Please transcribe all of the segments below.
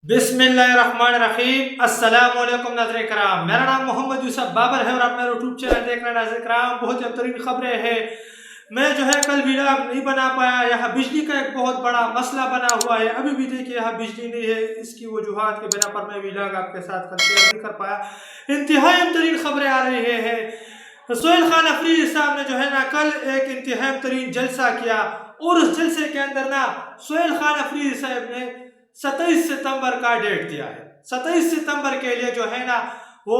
بسم اللہ الرحمن الرحیم۔ السلام علیکم ناظرین کرام، میرا نام محمد یوسف بابر ہے اور آپ میرا یوٹیوب چینل دیکھ رہے ہیں۔ ناظرین کرام، بہت اہم ترین خبریں ہیں۔ میں کل ویلاگ نہیں بنا پایا، یہاں بجلی کا ایک بہت بڑا مسئلہ بنا ہوا ہے۔ ابھی بھی دیکھیے یہاں بجلی نہیں ہے، اس کی وجوہات کے بنا پر میں ویلاگ آپ کے ساتھ شیئر نہیں کر پایا۔ انتہائی اہم ترین خبریں آ رہی ہیں۔ سہیل خان افریدی صاحب نے کل ایک انتہائی اہم ترین جلسہ کیا اور اس جلسے کے اندر سہیل خان افریدی صاحب نے 27 ستمبر کا ڈیٹ دیا ہے۔ 27 ستمبر کے لیے وہ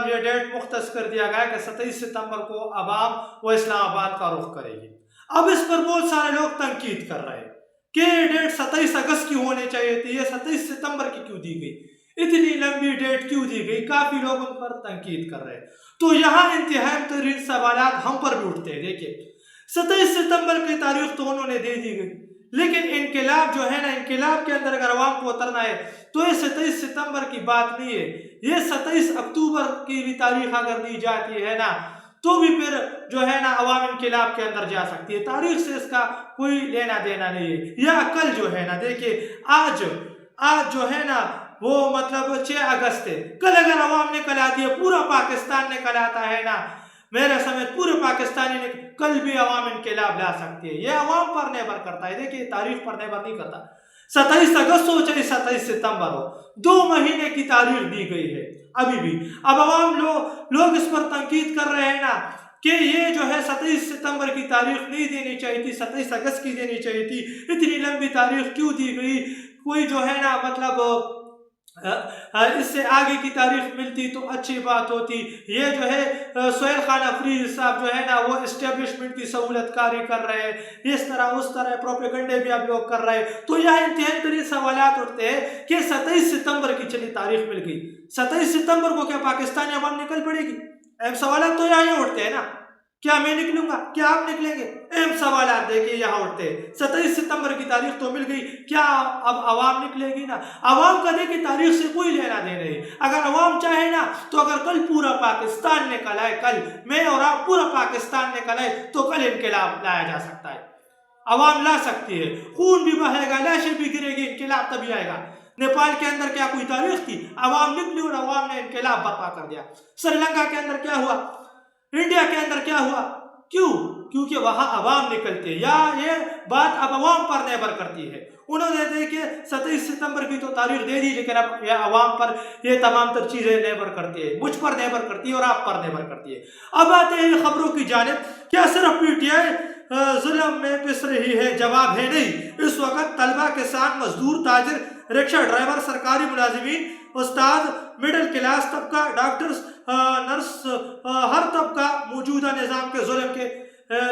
یہ ڈیٹ مختص کر دیا گیا کہ 27 ستمبر کو عوام وہ اسلام آباد کا رخ کرے گی۔ اب اس پر بہت سارے لوگ تنقید کر رہے ہیں کہ یہ ڈیٹ 27 اگست کی ہونی چاہیے تھی، یہ 27 ستمبر کی کیوں دی گئی، اتنی لمبی ڈیٹ کیوں دی گئی؟ کافی لوگ ان پر تنقید کر رہے ہیں۔ تو یہاں انتہائی ترین سوالات ہم پر بھی اٹھتے ہیں۔ دیکھیے 27 ستمبر کی تاریخ تو انہوں نے دے دی گئی، لیکن انقلاب انقلاب کے اندر اگر عوام کو اترنا ہے تو یہ 27 ستمبر کی بات نہیں ہے، یہ 27 اکتوبر کی بھی تاریخ اگر دی جاتی ہے تو بھی پھر عوام انقلاب کے اندر جا سکتی ہے۔ تاریخ سے اس کا کوئی لینا دینا نہیں ہے۔ یا کل دیکھیے آج وہ 6 اگست ہے، کل اگر عوام نے کل آتی ہے، پورا پاکستان نے کل آتا ہے میرے سمیت پورے پاکستانی نے کل بھی عوام انقلاب لا سکتی ہے۔ یہ عوام پر نربھر کرتا ہے، دیکھیے تاریخ پر نربھر نہیں کرتا۔ 27 اگست ہو چاہے 27 ستمبر ہو، 2 مہینے کی تاریخ دی گئی ہے ابھی بھی۔ اب عوام لوگ اس پر تنقید کر رہے ہیں کہ یہ 27 ستمبر کی تاریخ نہیں دینی چاہیے تھی، 27 اگست کی دینی چاہیے تھی، اتنی لمبی تاریخ کیوں دی گئی؟ کوئی اس سے آگے کی تاریخ ملتی تو اچھی بات ہوتی۔ یہ سہیل خان افریدی صاحب وہ اسٹیبلشمنٹ کی سہولت کاری کر رہے ہیں، اس طرح پروپیگنڈے بھی اب لوگ کر رہے ہیں۔ تو یہ انتہائی ترین سوالات اٹھتے ہیں کہ 27 ستمبر کی چلی تاریخ مل گئی، 27 ستمبر کو کیا پاکستانی عوام نکل پڑے گی؟ اہم سوالات تو یہاں اٹھتے ہیں کیا میں نکلوں گا، کیا آپ نکلیں گے؟ اہم سوالات دیکھیے یہاں اٹھتے ہیں۔ 27 ستمبر کی تاریخ تو مل گئی، کیا اب عوام نکلے گی عوام کا دیکھیے تاریخ سے کوئی لینا دے رہے۔ اگر عوام چاہے تو اگر کل پورا پاکستان نکل آئے، کل میں اور آپ پورا پاکستان نکل آئے تو کل انقلاب لایا جا سکتا ہے، عوام لا سکتی ہے، خون بھی بہے گا، لاشیں بھی گرے گی، انقلاب تبھی آئے گا۔ نیپال کے اندر کیا کوئی تاریخ تھی؟ عوام نکلی اور عوام نے انقلاب برپا کر دیا۔ سری لنکا کے اندر کیا ہوا؟ انڈیا کے اندر کیا ہوا؟ کیوں؟ کیونکہ وہاں عوام نکلتے ہیں، یا یہ بات اب عوام پر نربھر کرتی ہے۔ انہوں نے دیکھے 27 ستمبر کی تو تاریخ دے دی، لیکن اب یہ عوام پر یہ تمام تر چیزیں نربھر کرتی ہے، مجھ پر نربھر کرتی ہے اور آپ پر نربھر کرتی ہے۔ اب آتے ہیں خبروں کی جانب۔ کیا صرف پی ٹی آئی ظلم میں پس رہی ہے؟ جواب ہے نہیں۔ اس وقت طلبہ کے ساتھ مزدور، تاجر، رکشہ ڈرائیور، سرکاری ملازمین، استاد، مڈل کلاس طبقہ، ڈاکٹرز، نرس، ہر طبقہ موجودہ نظام کے ظلم کے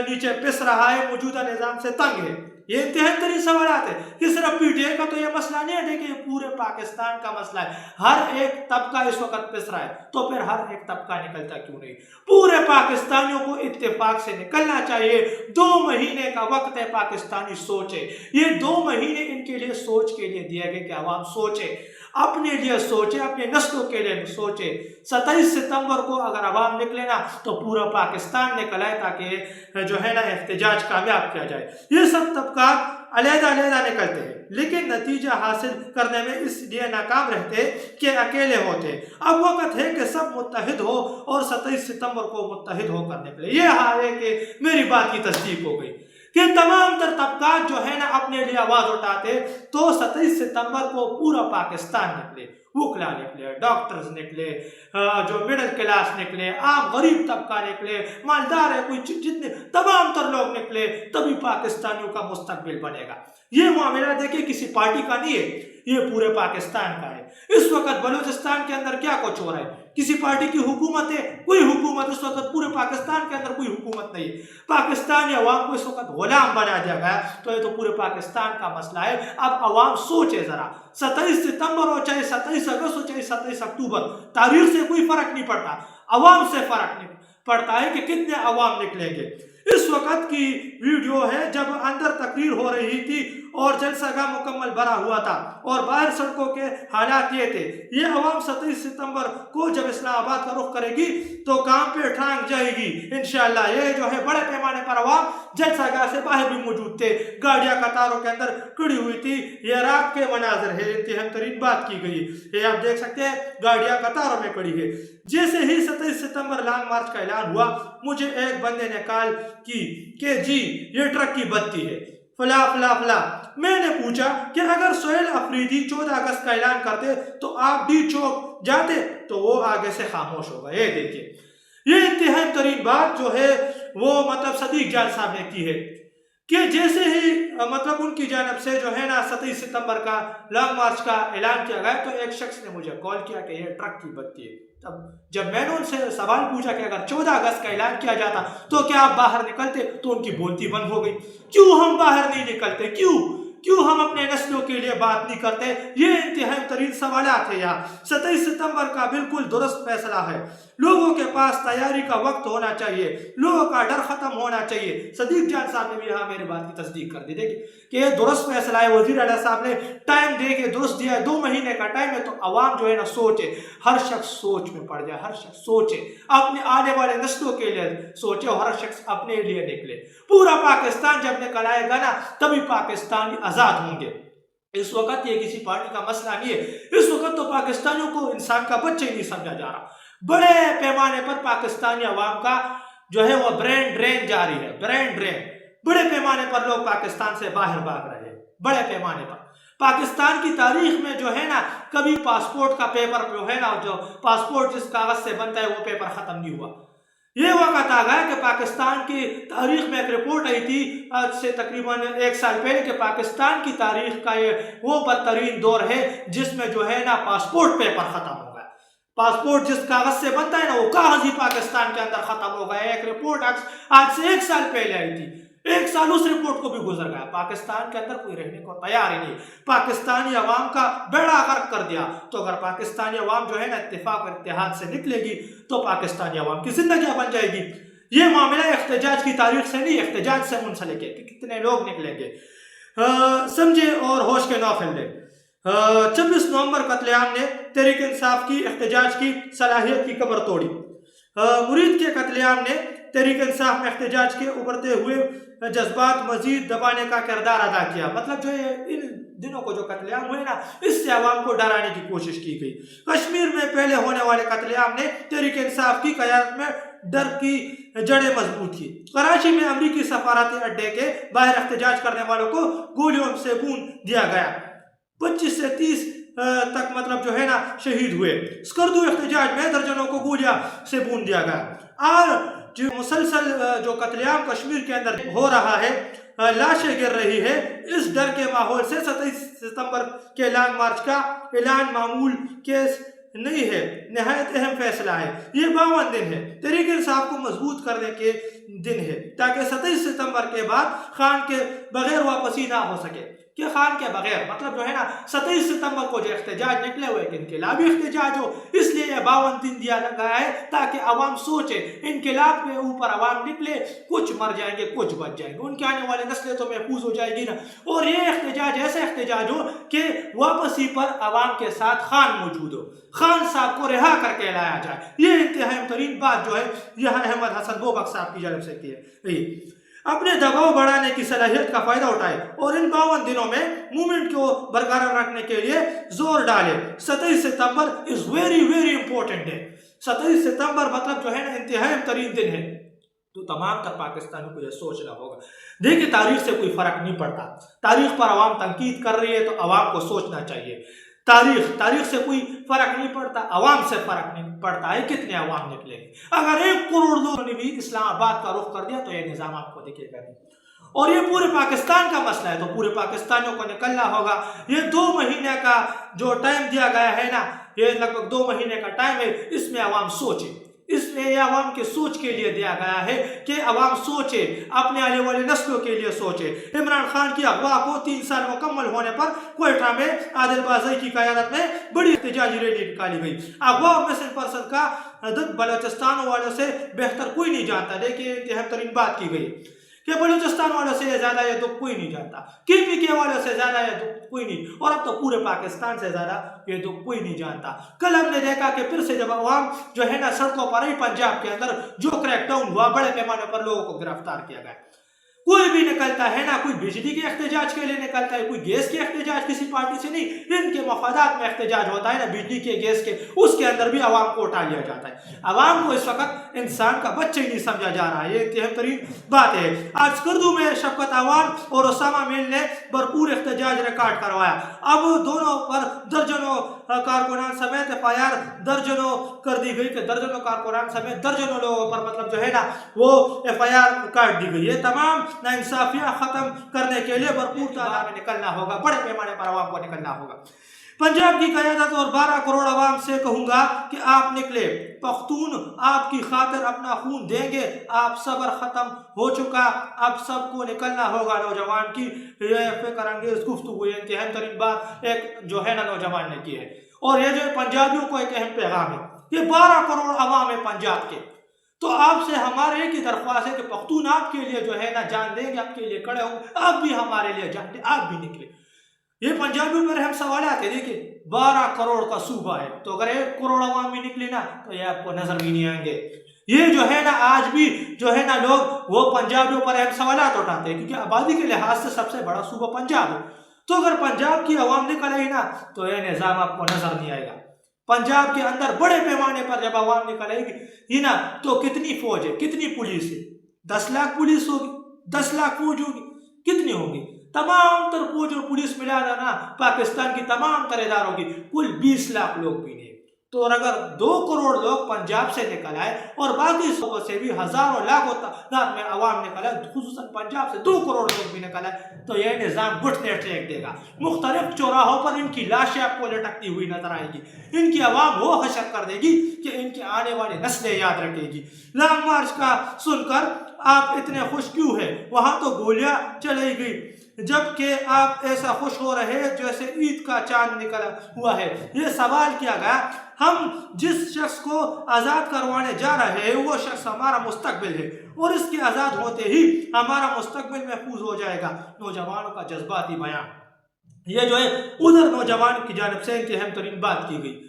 نیچے پس رہا ہے، موجودہ نظام سے تنگ ہے۔ یہ انتہائی ترین سوالات ہے کہ صرف پی ٹی آئی کا تو یہ مسئلہ نہیں ہے، دیکھیں یہ پورے پاکستان کا مسئلہ ہے۔ ہر ایک طبقہ اس وقت پس رہا ہے، تو پھر ہر ایک طبقہ نکلتا کیوں نہیں؟ پورے پاکستانیوں کو اتفاق سے نکلنا چاہیے۔ 2 مہینے کا وقت ہے، پاکستانی سوچے۔ یہ 2 مہینے ان کے لیے سوچ کے لیے دیا گیا کہ عوام سوچے، اپنے لیے سوچے، اپنے نسلوں کے لیے سوچے۔ 27 ستمبر کو اگر عوام نکلے تو پورا پاکستان نکل آئے تاکہ احتجاج کامیاب کیا جائے۔ یہ سب طبقات علیحدہ نکلتے ہیں، لیکن نتیجہ حاصل کرنے میں اس لیے ناکام رہتے کہ اکیلے ہوتے۔ اب وقت ہے کہ سب متحد ہو اور 27 ستمبر کو متحد ہو کر نکلے۔ یہ حال ہے کہ میری بات کی تصدیق ہو گئی کہ تمام تر طبقات اپنے لیے آواز اٹھاتے تو 27 ستمبر کو پورا پاکستان نکلے، وکلا نکلے، ڈاکٹرز نکلے، جو مڈل کلاس نکلے، عام غریب طبقہ نکلے، مالدار ہے کوئی، جتنے تمام تر لوگ نکلے، تبھی پاکستانیوں کا مستقبل بنے گا۔ یہ معاملہ دیکھیں کسی پارٹی کا نہیں ہے، یہ پورے پاکستان کا ہے۔ اس وقت بلوچستان کے اندر کیا کچھ ہو رہا ہے؟ کسی پارٹی کی حکومت ہے؟ کوئی حکومت اس وقت پورے پاکستان کے اندر کوئی حکومت نہیں ہے۔ پاکستانی عوام کو اس وقت غلام بنا دیا گیا، تو یہ تو پورے پاکستان کا مسئلہ ہے۔ اب عوام سوچے ذرا، 27 ستمبر ہو چاہے 27 اگست ہو چاہے 27 اکتوبر، تاریخ سے کوئی فرق نہیں پڑتا، عوام سے فرق نہیں پڑتا ہے کہ کتنے عوام نکلیں گے۔ اس وقت کی ویڈیو ہے جب اندر تقریر ہو رہی تھی اور جلسہ گاہ مکمل بھرا ہوا تھا اور باہر سڑکوں کے حالات یہ تھے۔ یہ عوام 27 ستمبر کو جب اسلام آباد کا رخ کرے گی تو کام پہ ٹھانک جائے گی انشاءاللہ۔ یہ جو ہے بڑے پیمانے پر عوام جلسہ گاہ سے باہر بھی موجود تھے، گاڑیاں قطاروں کے اندر کھڑی ہوئی تھی۔ یہ رات کے مناظر ہے، انتہائی ترین بات کی گئی، یہ آپ دیکھ سکتے ہیں گاڑیاں قطاروں میں کھڑی ہے۔ جیسے ہی 27 ستمبر لانگ مارچ کا اعلان ہوا، مجھے ایک بندے نے کال کی کہ جی یہ ٹرک کی بتی ہے فلا فلا فلا۔ میں نے پوچھا کہ اگر سہیل افریدی 14 اگست کا اعلان کرتے تو آپ ڈی چوک جاتے؟ تو وہ آگے سے خاموش ہوگا۔ یہ دیکھیے، یہ انتہائی ترین بات جو ہے وہ مطلب صدیق جان صاحب نے کی ہے کہ جیسے ہی مطلب ان کی جانب سے جو ہے نا 27 ستمبر کا لانگ مارچ کا اعلان کیا گیا تو ایک شخص نے مجھے کال کیا کہ یہ ٹرک کی بتی ہے۔ تب جب میں نے ان سے سوال پوچھا کہ اگر 14 اگست کا اعلان کیا جاتا تو کیا آپ باہر نکلتے، تو ان کی بولتی بند ہو گئی۔ کیوں ہم باہر نہیں نکلتے؟ کیوں ہم اپنے نسلوں کے لیے بات نہیں کرتے؟ یہ انتہائی ترین سوالات ہیں یہاں۔ 27 ستمبر کا بالکل درست فیصلہ ہے۔ لوگوں کے پاس تیاری کا وقت ہونا چاہیے، لوگوں کا ڈر ختم ہونا چاہیے۔ صدیق جان صاحب نے بھی یہاں میرے بات کی تصدیق کر دی کہ یہ درست فیصلہ ہے۔ وزیر اعلیٰ صاحب نے ٹائم دے کے درست دیا ہے، 2 مہینے کا ٹائم ہے، تو عوام جو ہے نا سوچے، ہر شخص سوچ میں پڑ جائے، ہر شخص سوچے، اپنے آنے والے نسلوں کے لیے سوچے اور ہر شخص اپنے لیے نکلے۔ پورا پاکستان جب نکل آئے گا نا تبھی پاکستانی آزاد ہوں گے۔ اس وقت یہ کسی پارٹی کا مسئلہ نہیں ہے، اس وقت تو پاکستانیوں کو انسان کا بچہ ہی نہیں سمجھا جا رہا۔ بڑے پیمانے پر پاکستانی عوام کا جو ہے وہ برین ڈرین جاری ہے، برین ڈرین۔ بڑے پیمانے پر لوگ پاکستان سے باہر بھاگ رہے ہیں، بڑے پیمانے پر۔ پاکستان کی تاریخ میں جو ہے نا کبھی پاسپورٹ کا پیپر جو ہے نا، جو پاسپورٹ جس کاغذ سے بنتا ہے وہ پیپر ختم نہیں ہوا۔ یہ وقت آ گیا کہ پاکستان کی تاریخ میں ایک رپورٹ آئی تھی آج سے تقریباً 1 سال پہلے کہ پاکستان کی تاریخ کا یہ وہ بدترین دور ہے جس میں جو ہے نا پاسپورٹ پیپر ختم ہو گیا۔ پاسپورٹ جس کاغذ سے بنتا ہے نا وہ کاغذ ہی پاکستان کے اندر ختم ہو گیا۔ ایک رپورٹ آج سے 1 سال پہلے آئی تھی، 1 سال اس رپورٹ کو بھی گزر گیا۔ پاکستان کے اندر کوئی رہنے کو تیار ہی نہیں، پاکستانی عوام کا بیڑا غرق کر دیا۔ تو اگر پاکستانی عوام جو ہے نا اتفاق اور اتحاد سے نکلے گی تو پاکستانی عوام کی زندگیاں بن جائے گی۔ یہ معاملہ احتجاج کی تاریخ سے نہیں، احتجاج سے منسلک ہے کہ کتنے لوگ نکلیں گے۔ سمجھے اور ہوش کے نوفل لے۔ 26 نومبر قتل عام نے تحریک انصاف کی احتجاج کی صلاحیت کی کمر توڑی۔ مرید کے قتل عام نے تحریک انصاف میں احتجاج کے ابھرتے ہوئے جذبات مزید دبانے کا کردار ادا کیا۔ مطلب جو ان دنوں کو جو قتل عام ہوئے نا اس سے عوام کو ڈرانے کی کوشش کی گئی۔ کشمیر میں پہلے ہونے والے قتل عام نے تحریک انصاف کی قیادت میں ڈر کی جڑیں مضبوط کی۔ کراچی میں امریکی سفارتی اڈے کے باہر احتجاج کرنے والوں کو گولیوں سے بھون دیا گیا، 25 سے 30 تک مطلب جو ہے نا شہید ہوئے۔ اسکردو احتجاج میں درجنوں کو گولیاں سے بھون دیا گیا۔ اور جو مسلسل جو قتل عام کشمیر کے اندر ہو رہا ہے، لاشیں گر رہی ہے، اس ڈر کے ماحول سے 27 ستمبر کے لانگ مارچ کا اعلان معمول کیس نہیں ہے، نہایت اہم فیصلہ ہے۔ یہ 52 دن ہے، تحریک انصاف کو مضبوط کرنے کے دن ہے تاکہ 27 ستمبر کے بعد خان کے بغیر واپسی نہ ہو سکے۔ کہ خان کے بغیر مطلب جو ہے نا 27 ستمبر کو جو احتجاج نکلے ہوئے کہ انقلابی احتجاج ہو، اس لیے یہ 52 دن دیا گیا ہے تاکہ عوام سوچے۔ انقلاب کے اوپر عوام نکلے، کچھ مر جائیں گے کچھ بچ جائیں گے، ان کے آنے والے نسلیں تو محفوظ ہو جائے گی نا۔ اور یہ احتجاج ایسا احتجاج ہو کہ واپسی پر عوام کے ساتھ خان موجود ہو، خان صاحب کو رہا کر کے لایا جائے۔ یہ انتہائی ترین بات جو ہے یہاں احمد حسن بوبک صاحب کی جانب سے کی ہے۔ اپنے دباؤ بڑھانے کی صلاحیت کا فائدہ اٹھائے اور ان 52 دنوں میں موومنٹ کو برقرار رکھنے کے لیے زور ڈالے۔ 27 ستمبر از ویری ویری امپورٹنٹ ہے۔ 27 ستمبر مطلب جو ہے نا انتہائی ترین دن ہے، تو تمام تر پاکستانیوں کو یہ سوچنا ہوگا۔ دیکھیں تاریخ سے کوئی فرق نہیں پڑتا، تاریخ پر عوام تنقید کر رہی ہے تو عوام کو سوچنا چاہیے۔ تاریخ سے کوئی فرق نہیں پڑتا، عوام سے فرق نہیں پڑتا ہے کتنے عوام نکلے گے۔ اگر 1 کروڑ لوگوں نے بھی اسلام آباد کا رخ کر دیا تو یہ نظام آپ کو دکھے گا نہیں، اور یہ پورے پاکستان کا مسئلہ ہے تو پورے پاکستانیوں کو نکلنا ہوگا۔ یہ 2 مہینے کا جو ٹائم دیا گیا ہے نا، یہ لگ بھگ 2 مہینے کا ٹائم ہے، اس میں عوام سوچے، اس لیے یہ عوام کے سوچ کے لیے دیا گیا ہے کہ عوام سوچے، اپنے آنے والے نسلوں کے لیے سوچے۔ عمران خان کی اغوا کو 3 سال مکمل ہونے پر کوئٹہ میں عادل بازئی کی قیادت میں بڑی احتجاجی ریلی نکالی گئی۔ اغوا اور مسنگ پرسن کا عدد بلوچستان والوں سے بہتر کوئی نہیں جانتا، لیکن انتہائی ترین بات کی گئی کہ بلوچستان والوں سے زیادہ یہ دکھ کوئی نہیں جانتا، KPK والوں سے زیادہ یہ دکھ کوئی نہیں، اور اب تو پورے پاکستان سے زیادہ یہ دکھ کوئی نہیں جانتا۔ کل ہم نے دیکھا کہ پھر سے جب عوام جو ہے نا سڑکوں پر ہی پنجاب کے اندر جو کریک ڈاؤن ہوا، بڑے پیمانے پر لوگوں کو گرفتار کیا گیا، کوئی بھی نکلتا ہے نا، کوئی بجلی کے احتجاج کے لیے نکلتا ہے، کوئی گیس کے احتجاج کسی پارٹی سے نہیں، ان کے مفادات میں احتجاج ہوتا ہے نا، بجلی کے گیس کے، اس کے اندر بھی عوام کو اٹھا لیا جاتا ہے۔ عوام کو اس وقت انسان کا بچہ ہی نہیں سمجھا جا رہا ہے، یہ انتہائی ترین بات ہے۔ آج کردو میں شفقت عوان اور اسامہ میل نے بھرپور احتجاج ریکارڈ کروایا، اب دونوں پر درجنوں کارکنان سمیت FIR درجنوں کر دی گئی، کہ درجنوں کارکنان سمیت درجنوں لوگوں پر مطلب جو ہے نا وہ FIR کاٹ دی گئی۔ یہ تمام ناانصافیاں ختم کرنے کے لیے بھرپور تعداد میں نکلنا ہوگا، بڑے پیمانے پر عوام کو نکلنا ہوگا۔ پنجاب کی قیادت اور 12 کروڑ عوام سے کہوں گا کہ آپ نکلے، پختون آپ کی خاطر اپنا خون دیں گے، آپ صبر ختم ہو چکا، اب سب کو نکلنا ہوگا۔ نوجوان کی یہ فکر انگیز گفتگو، یہ انتہائی ترین بات ایک جو ہے نا نوجوان نے کی ہے، اور یہ جو پنجابیوں کو ایک اہم پیغام ہے، یہ 12 کروڑ عوام ہے پنجاب کے، تو آپ سے ہمارے ایک ہی درخواست ہے کہ پختون آپ کے لیے جو ہے نا جان دیں گے، آپ کے لیے کھڑے ہوں، آپ بھی ہمارے لیے جان دیں، آپ بھی نکلے۔ یہ پنجابیوں پر اہم سوالات ہے، دیکھیں 12 کروڑ کا صوبہ ہے، تو اگر 1 کروڑ عوام بھی نکلی نا تو یہ آپ کو نظر بھی نہیں آئیں گے۔ یہ جو ہے نا آج بھی جو ہے نا لوگ وہ پنجابیوں پر اہم سوالات اٹھاتے ہیں، کیونکہ آبادی کے لحاظ سے سب سے بڑا صوبہ پنجاب ہے، تو اگر پنجاب کی عوام نکل آئی نا تو یہ نظام آپ کو نظر نہیں آئے گا۔ پنجاب کے اندر بڑے پیمانے پر جب عوام نکل آئے گی نا تو کتنی فوج ہے، کتنی پولیس ہے، 10 لاکھ پولیس ہوگی، 10 لاکھ فوج ہوگی، کتنی ہوگی؟ تمام تر فوج اور پولیس ملا دینا پاکستان کی تمام تر اداروں کی کل 20 لاکھ لوگ بھی نہیں۔ تو اگر 2 کروڑ لوگ پنجاب سے نکل آئے اور باقی صوبوں سے بھی ہزاروں لاکھوں تعداد میں عوام نکل آئے، خصوصاً پنجاب سے 2 کروڑ لوگ بھی نکل آئے، تو یہ نظام گھٹنے ٹیک دے گا۔ مختلف چوراہوں پر ان کی لاشیں آپ کو لٹکتی ہوئی نظر آئے گی، ان کی عوام وہ حشر کر دے گی کہ ان کی آنے والی نسلیں یاد رکھے گی۔ لانگ مارچ کا سن کر آپ اتنے خوش کیوں ہیں؟ وہاں تو گولیاں چلی گئی، جبکہ آپ ایسا خوش ہو رہے جیسے عید کا چاند نکلا ہوا ہے۔ یہ سوال کیا گیا، ہم جس شخص کو آزاد کروانے جا رہے ہیں وہ شخص ہمارا مستقبل ہے، اور اس کے آزاد ہوتے ہی ہمارا مستقبل محفوظ ہو جائے گا۔ نوجوانوں کا جذباتی بیان، یہ جو ہے ادھر نوجوان کی جانب سے انتہائی اہم ترین بات کی گئی۔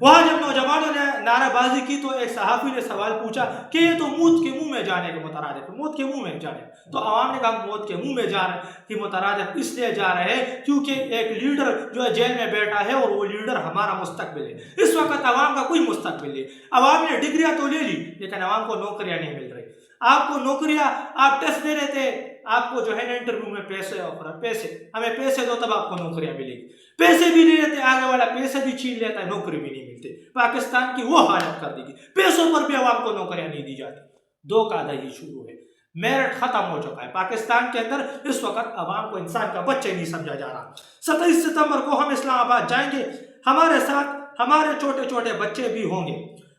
وہاں جب نوجوانوں نے نعرہ بازی کی تو ایک صحافی نے سوال پوچھا کہ یہ تو موت کے منہ میں جانے کے مترادف ہے، موت کے منہ میں جانے، تو عوام نے کہا موت کے منہ میں جانے کی مترادف اس لیے جا رہے ہیں کیونکہ ایک لیڈر جو ہے جیل میں بیٹھا ہے اور وہ لیڈر ہمارا مستقبل ہے۔ اس وقت عوام کا کوئی مستقبل نہیں، عوام نے ڈگریاں تو لے لی لیکن عوام کو نوکریاں نہیں مل رہی۔ آپ کو نوکریاں، آپ ٹیسٹ دے رہے تھے، آپ کو جو ہے نا انٹرویو میں پیسے آفر، پیسے ہمیں پیسے دو تب آپ کو نوکریاں ملے گی، پیسے بھی نہیں رہتے، آگے والا پیسے بھی چھین لیتا ہے، نوکری بھی نہیں ملتی۔ پاکستان کی وہ حالت کر دی گئی، پیسوں پر بھی عوام کو نوکریاں نہیں دی جاتی، دھوکہ دہی شروع ہے، میرٹ ختم ہو چکا ہے پاکستان کے اندر۔ اس وقت عوام کو انسان کا بچہ نہیں سمجھا جا رہا۔ 27 ستمبر کو ہم اسلام آباد جائیں گے، ہمارے ساتھ ہمارے چھوٹے چھوٹے بچے بھی ہوں گے،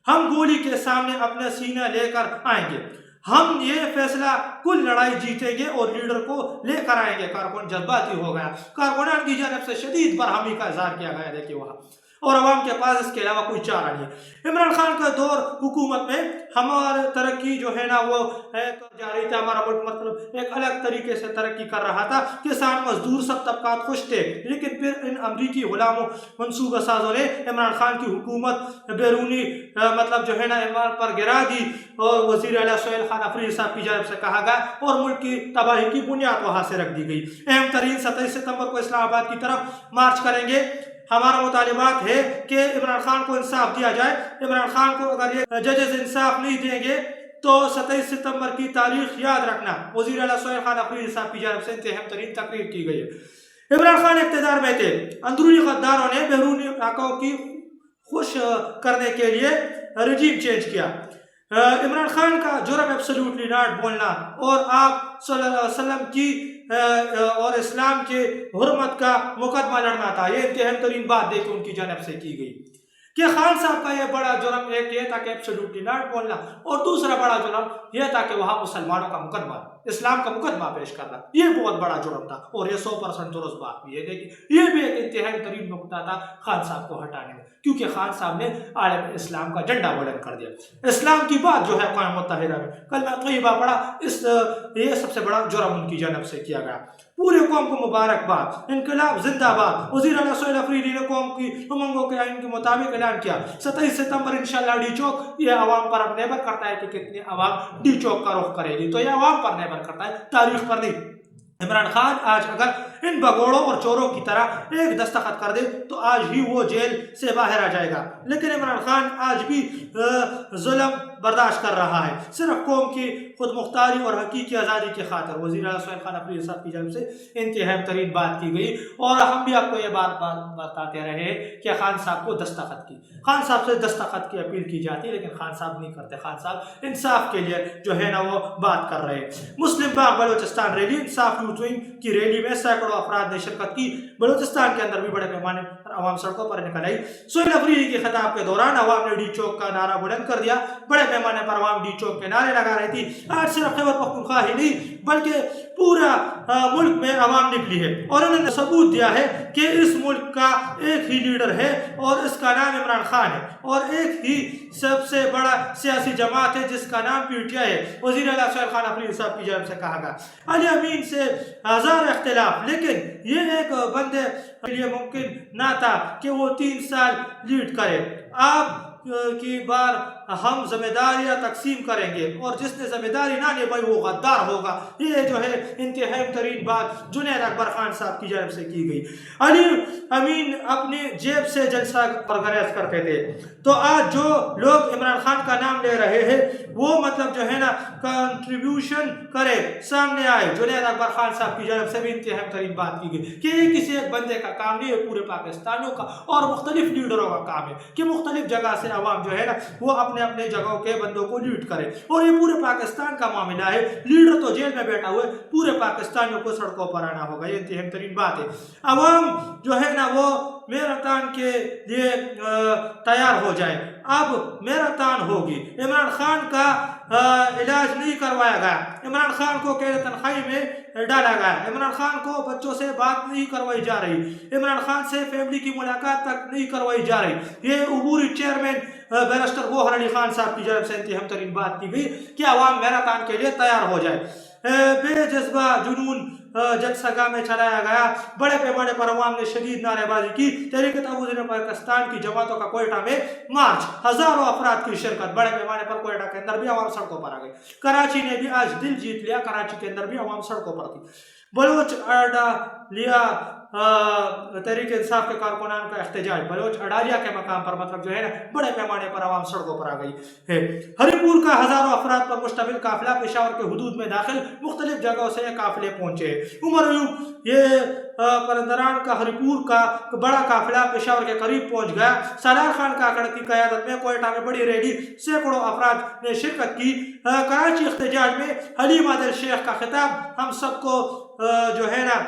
ہم گولی کے سامنے اپنے سینہ لے کر آئیں گے، ہم یہ فیصلہ کل لڑائی جیتیں گے اور لیڈر کو لے کر آئیں گے۔ کارکن جذباتی ہو گیا، کارکنان کی جانب سے شدید برہمی کا اظہار کیا گیا، دیکھیے وہاں، اور عوام کے پاس اس کے علاوہ کوئی چارہ نہیں ہے۔ عمران خان کا دور حکومت میں ہماری ترقی جو ہے نا وہ جا رہی تھی، ہمارا ملک مطلب ایک الگ طریقے سے ترقی کر رہا تھا، کسان مزدور سب طبقات خوش تھے، لیکن پھر ان امریکی غلاموں منصوبہ سازوں نے عمران خان کی حکومت بیرونی مطلب جو ہے نا ایمان پر گرا دی، اور وزیر اعلیٰ سہیل خان افریدی صاحب کی جانب سے کہا گیا اور ملک کی تباہی کی بنیاد وہاں سے رکھ دی گئی۔ اہم ترین 27 ستمبر کو اسلام آباد کی طرف مارچ کریں گے۔ ہمارا مطالبات ہے کہ عمران خان کو انصاف دیا جائے، عمران خان کو اگر یہ ججز انصاف نہیں دیں گے تو 27 ستمبر کی تاریخ یاد رکھنا۔ وزیر اعلیٰ سہیل خان افریدی صاحب کی جانب سے انتہائی ترین تقریر کی گئی ہے۔ عمران خان اقتدار میں تھے، اندرونی غداروں نے بیرونی علاقوں کی خوش کرنے کے لیے رجیم چینج کیا۔ عمران خان کا جرم ایبسلیوٹلی ناٹ بولنا اور آپ صلی اللہ علیہ وسلم کی اور اسلام کے حرمت کا مقدمہ لڑنا تھا۔ یہ انتہائی ترین بات دیکھ ان کی جانب سے کی گئی کہ خان صاحب کا یہ بڑا جرم ایک یہ تھا کہ ایبسلیوٹلی ناٹ بولنا، اور دوسرا بڑا جرم یہ تھا کہ وہاں مسلمانوں کا مقدمہ اسلام کا مقدمہ پیش کرنا، یہ بہت بڑا جرم تھا، اور یہ 100% درست بات بھی ہے۔ دیکھیے یہ بھی ایک انتہائی ترین نقطہ تھا خان صاحب کو ہٹانے میں، کیونکہ خان صاحب نے عالم اسلام کا جھنڈا بلند کر دیا۔ اسلام کی بات جو ہے اقوام متحدہ میں کلمہ طیبہ پڑھا، یہ سب سے بڑا جرم ان کی جانب سے کیا گیا۔ پورے قوم کو مبارکباد، انقلاب زندہ باد۔ وزیر اعلیٰ سہیل افریدی نے قوم کی امنگوں کے آئین کے مطابق اعلان کیا 27 ستمبر انشاءاللہ ڈی چوک، یہ عوام پر اب نربھر کرتا ہے کہ کتنی عوام ڈی چوک کا رخ کرے گی، تو یہ عوام پر نربھر کرتا ہے، تاریخ پر نہیں۔ عمران خان آج اگر ان بگوڑوں اور چوروں کی طرح ایک دستخط کر دے تو آج ہی وہ جیل سے باہر آ جائے گا، لیکن عمران خان آج بھی ظلم برداشت کر رہا ہے، صرف قوم کی خود مختاری اور حقیقی آزادی کی خاطر۔ وزیر اعلیٰ سہیل خان افریدی صاحب کی جانب سے انتہائی ترین بات کی گئی، اور ہم بھی آپ کو یہ بات بتاتے رہے کہ خان صاحب کو دستخط کی، خان صاحب سے دستخط کی اپیل کی جاتی ہے، لیکن خان صاحب نہیں کرتے۔ خان صاحب انصاف کے لیے جو ہے نا وہ بات کر رہے ہیں۔ مسلم باغ بلوچستان ریلی، انصاف یوتھ ونگ کی ریلی میں سینکڑوں افراد نے شرکت کی، بلوچستان کے اندر بھی بڑے پیمانے پر عوام سڑکوں پر نکل آئی۔ سہیل افریدی کے خطاب کے دوران عوام نے ڈی چوک کا نعرہ بلند کر دیا، بڑے پیمانے پر عوام ڈی چوک کے نعرے لگا رہی تھی۔ آج صرف خیبر پختونخوا ہی نہیں بلکہ پورا ملک میں عوام نکلی ہے، اور انہوں نے ثبوت دیا ہے کہ اس ملک کا ایک ہی لیڈر ہے اور اس کا نام عمران خان ہے، اور ایک ہی سب سے بڑا سیاسی جماعت ہے جس کا نام پی ٹی آئی ہے۔ وزیر اعلیٰ سہیل خان افریدی صاحب کی جانب سے کہا گیا علی امین سے ہزار اختلاف، لیکن یہ ایک بندے کے لیے ممکن نہ تھا کہ وہ 3 سال لیڈ کرے۔ آپ کی بار ہم ذمہ داریاں تقسیم کریں گے، اور جس نے ذمہ داری نہ نبھائی وہ غدار ہوگا۔ یہ جو ہے انتہائی ترین بات جنید اکبر خان صاحب کی جانب سے کی گئی۔ علی امین اپنی جیب سے جلسہ آرگنائز کرتے تھے، تو آج جو لوگ عمران خان کا نام لے رہے ہیں وہ مطلب جو ہے نا کنٹریبیوشن کرے، سامنے آئے۔ جنید اکبر خان صاحب کی جانب سے بھی انتہائی ترین بات کی گئی کہ یہ کسی ایک بندے کا کام نہیں ہے، پورے پاکستانیوں کا اور مختلف لیڈروں کا کام ہے کہ مختلف جگہ سے عوام جو ہے نا وہ اپنے اپنے جگہوں کے بندوں کو لیڈ کرے، اور یہ پورے پاکستان کا معاملہ ہے۔ لیڈر تو جیل میں بیٹھا ہوئے، پورے پاکستانیوں کو سڑکوں پر آنا ہوگا، یہ انتہائی ترین بات ہے۔ عوام جو ہے نا وہ میراتھن کے لیے تیار ہو جائے، اب میراتھن ہوگی۔ عمران خان کا علاج نہیں کروایا گیا، عمران خان کو قید تنخواہی میں ڈالا گیا، عمران خان کو بچوں سے بات نہیں کروائی جا رہی، عمران خان سے فیملی کی ملاقات تک نہیں کروائی جا رہی۔ یہ عبوری چیئرمین بیرسٹر گوہر علی خان صاحب کی جانب سے انتہائی ترین بات کی گئی کہ عوام میراتھن کے لیے تیار ہو جائے۔ بے جذبہ جنون جلسہ گاہ میں چلایا گیا، بڑے پیمانے پر عوام نے شدید نعرے بازی کی۔ تحریک تعاون پاکستان کی جماعتوں کا کوئٹہ میں مارچ، ہزاروں افراد کی شرکت، بڑے پیمانے پر کوئٹہ کے اندر بھی عوام سڑکوں پر آ گئی۔ کراچی نے بھی آج دل جیت لیا، کراچی کے اندر بھی عوام سڑکوں پر تھی۔ بلوچ اڈا لیا تحریک انصاف کے کارکنان کا احتجاج، بلوچ اڈالیا کے مقام پر مطلب جو ہے نا بڑے پیمانے پر عوام سڑکوں پر آ گئی ہے۔ ہری پور کا ہزاروں افراد پر مشتمل قافلہ پشاور کے حدود میں داخل، مختلف جگہوں سے یہ قافلے پہنچے۔ عمر ایوب، یہ پرندران کا ہری پور کا بڑا قافلہ پشاور کے قریب پہنچ گیا۔ سالار خان کاکڑ کی قیادت میں کوئٹہ میں بڑی ریلی، سینکڑوں افراد نے شرکت کی۔ کراچی احتجاج میں حلیم عادل شیخ کا خطاب، ہم سب کو جو ہے نا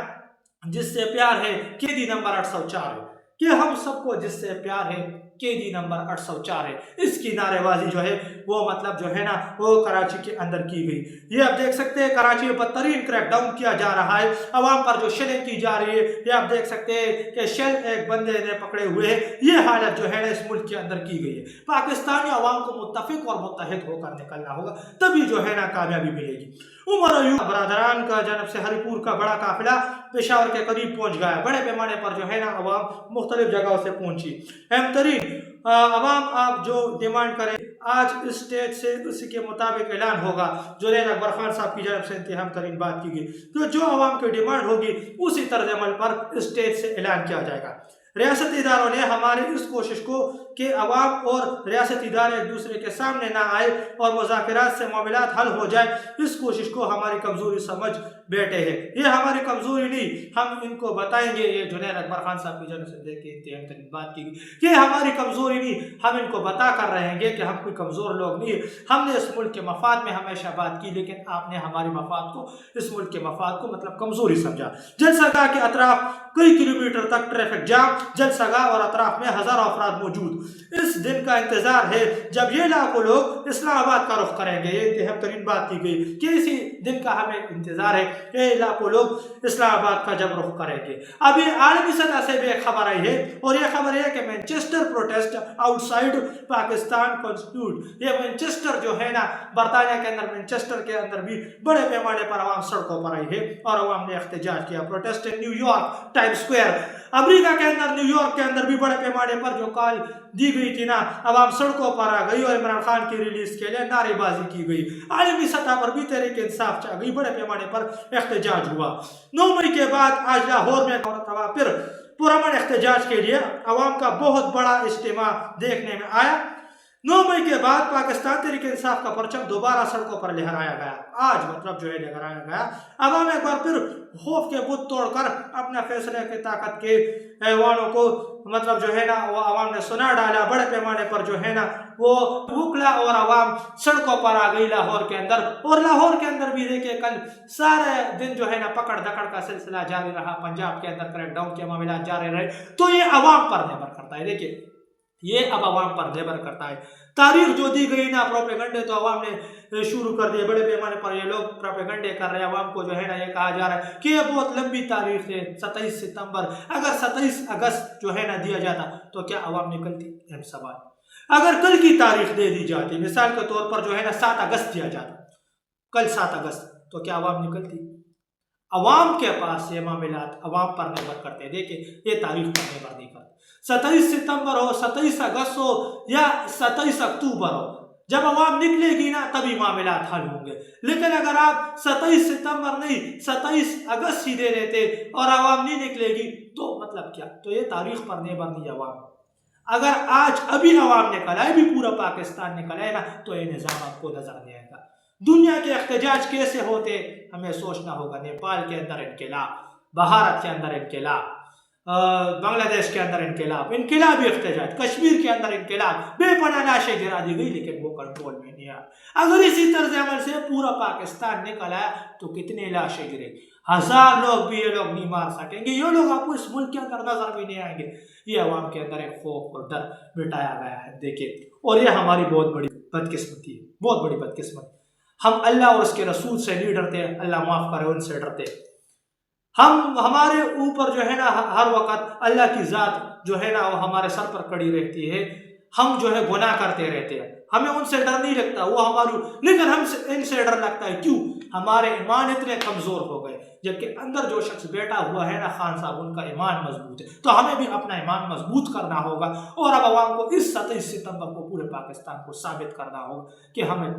جس سے پیار ہے قیدی نمبر 804 ہے، کہ ہم سب کو جس سے پیار ہے قیدی نمبر 804 ہے۔ اس کی نعرے بازی جو ہے وہ مطلب جو ہے نا وہ کراچی کے اندر کی گئی۔ یہ آپ دیکھ سکتے ہیں کراچی میں بدترین کریک ڈاؤن کیا جا رہا ہے، عوام پر جو شیلنگ کی جا رہی ہے، یہ آپ دیکھ سکتے ہیں کہ شیل ایک بندے نے پکڑے ہوئے ہیں۔ یہ حالت جو ہے نا اس ملک کے اندر کی گئی ہے۔ پاکستانی عوام کو متفق اور متحد ہو کر نکلنا ہوگا، تبھی جو ہے نا کامیابی ملے گی۔ عمر ایوب برادران کا جانب سے ہری پور کا بڑا قافلہ پشاور کے قریب پہنچ گیا، بڑے پیمانے پر جو ہے نا عوام مختلف جگہوں سے پہنچی۔ اہم ترین عوام آپ جو ڈیمانڈ کریں آج اس اسٹیج سے اسی کے مطابق اعلان ہوگا۔ جنید اکبر خان صاحب کی جانب سے انتہائی ترین بات کی گئی تو جو عوام کی ڈیمانڈ ہوگی اسی طرز عمل پر اسٹیج سے اعلان کیا جائے گا۔ ریاستی اداروں نے ہماری اس کوشش کو کہ عوام اور ریاستی ادارے ایک دوسرے کے سامنے نہ آئے اور مذاکرات سے معاملات حل ہو جائے، اس کوشش کو ہماری کمزوری سمجھ بیٹھے ہیں. یہ ہماری کمزوری نہیں, ہم ان کو بتائیں گے. یہ جنید اکبر خان صاحب کی جانب سے دیکھ کے انتہائی ترین بات کی گئی, یہ ہماری کمزوری نہیں, ہم ان کو بتا کر رہیں گے کہ ہم کوئی کمزور لوگ نہیں. ہم نے اس ملک کے مفاد میں ہمیشہ بات کی, لیکن آپ نے ہماری مفاد کو, اس ملک کے مفاد کو مطلب کمزوری سمجھا. جلسہ گاہ کے اطراف کئی کلومیٹر تک ٹریفک جام, جلسہ گاہ اور اطراف میں ہزاروں افراد موجود. اس دن کا انتظار ہے جب یہ لاکھوں لوگ اسلام آباد کا رخ کریں گے. یہ انتہائی ترین بات کی گئی کہ اسی دن کا ہمیں انتظار ہے کہ یہ لاکھوں لوگ اسلام آباد کا جب رخ کریں گے. ابھی عالمی سطح سے بھی ایک خبر آئی ہے, اور یہ خبر ہے کہ Manchester protest outside Pakistan consulate. یہ مینچسٹر جو ہے نا, برطانیہ کے اندر مینچسٹر کے اندر بھی بڑے پیمانے پر عوام سڑکوں پر آئی ہے اور عوام نے احتجاج کیا. Protest New York Time Square, امریکہ کے اندر نیو یارک کے اندر بھی بڑے پیمانے پر جو کال دی گئی تھی نا, عوام سڑکوں پر آ گئی اور عمران خان کی ریلیز کے لیے نعرے بازی کی گئی. عالمی سطح پر بھی تحریک انصاف چاہ گئی, بڑے پیمانے پر احتجاج ہوا. 9 مئی کے بعد آج لاہور میں پھر پرامن احتجاج کے لیے عوام کا بہت بڑا اجتماع دیکھنے میں آیا. 9 مئی کے بعد پاکستان تحریک انصاف کا پرچم دوبارہ سڑکوں پر لہرایا گیا. آج مطلب جو ہے لہرایا گیا. عوام ایک بار پھر خوف کے بت توڑ کر اپنا فیصلے کی طاقت کے ایوانوں کو مطلب جو ہے نا وہ عوام نے سنا ڈالا. بڑے پیمانے پر جو ہے نا وہ وکلا اور عوام سڑکوں پر آ گئی لاہور کے اندر. اور لاہور کے اندر بھی دیکھیں کل سارے دن جو ہے نا پکڑ دکڑ کا سلسلہ جاری رہا. پنجاب کے اندر کریک ڈاؤن کے معاملات جاری رہے. تو یہ عوام پر نربھر کرتا ہے. دیکھیں یہ اب عوام پر نربھر کرتا ہے. تاریخ جو دی گئی نا پروپیگنڈے تو عوام نے شروع کر دیے. بڑے پیمانے پر یہ لوگ پروپیگنڈے کر رہے ہیں. عوام کو جو ہے نا یہ کہا جا رہا ہے کہ یہ بہت لمبی تاریخ ہے 27 ستمبر. اگر 27 اگست جو ہے نا دیا جاتا تو کیا عوام نکلتی؟ اہم سوال. اگر کل کی تاریخ دے دی جاتی, مثال کے طور پر جو ہے نا 7 اگست دیا جاتا, کل 7 اگست, تو کیا عوام نکلتی؟ عوام کے پاس یہ معاملات عوام پر نربھر کرتے ہیں. دیکھیں یہ تاریخ پر نربھر نہیں کرتے. 27 ستمبر ہو, 27 اگست ہو یا 27 اکتوبر ہو, جب عوام نکلے گی نا تبھی معاملات حل ہوں گے. لیکن اگر آپ 27 ستمبر نہیں 27 اگست ہی دے دیتے اور عوام نہیں نکلے گی تو مطلب کیا؟ تو یہ تاریخ پر نربھر نہیں عوام. اگر آج ابھی عوام نکل آئے, بھی پورا پاکستان نکل آئے نا, تو یہ نظام آپ کو نظر نہیں آئے گا. دنیا کے احتجاج کیسے ہوتے ہمیں سوچنا ہوگا. نیپال کے اندر انقلاب, بھارت کے اندر انقلاب, بنگلہ دیش کے اندر انقلاب, انقلابی احتجاج, کشمیر کے اندر انقلاب, بے پناہ لاشیں گرا دی گئی لیکن وہ کنٹرول میں نہیں آیا. اگر اسی طرز عمل سے پورا پاکستان نکل آیا تو کتنے لاشیں گرے گی؟ 1000 لوگ بھی یہ لوگ نہیں مار سکیں گے. یہ لوگ آپ کو اس ملک کے اندر نظر بھی نہیں آئیں گے. یہ عوام کے اندر ایک خوف اور ڈر بٹھایا گیا ہے. دیکھیں, اور یہ ہماری بہت بڑی بدقسمتی ہے, بہت بڑی بدقسمتی. ہم اللہ اور اس کے رسول سے نہیں ڈرتے, اللہ معاف کرے ان سے ڈرتے. ہم ہمارے اوپر جو ہے نا ہر وقت اللہ کی ذات جو ہے نا وہ ہمارے سر پر کڑی رہتی ہے. ہم جو ہے گناہ کرتے رہتے ہیں, ہمیں ان سے ڈر نہیں لگتا, وہ ہماری, لیکن ہم ان سے ڈر لگتا ہے. کیوں؟ ہمارے ایمان اتنے کمزور ہو گئے. جبکہ اندر جو شخص بیٹھا ہوا ہے نا خان صاحب, ان کا ایمان مضبوط ہے. تو ہمیں بھی اپنا ایمان مضبوط کرنا ہوگا اور اب عوام کو اس 27 ستمبر کو پورے پاکستان کو ثابت کرنا ہوگا کہ ہم ایک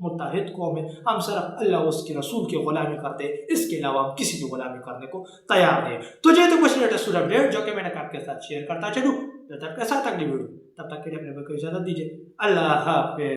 متحد قوم ہے. ہم صرف اللہ اور اس کے رسول کی غلامی کرتے ہیں, اس کے علاوہ ہم کسی کی غلامی کرنے کو تیار نہیں. تو یہ تو کچھ لیٹسٹ اپڈیٹ جو کہ میں نے آپ کے ساتھ شیئر کرتا چلوں. جب تک کے ساتھ اگلی ویڈیو, تب تک کے لیے اپنے کو اجازت دیجیے. اللہ حافظ.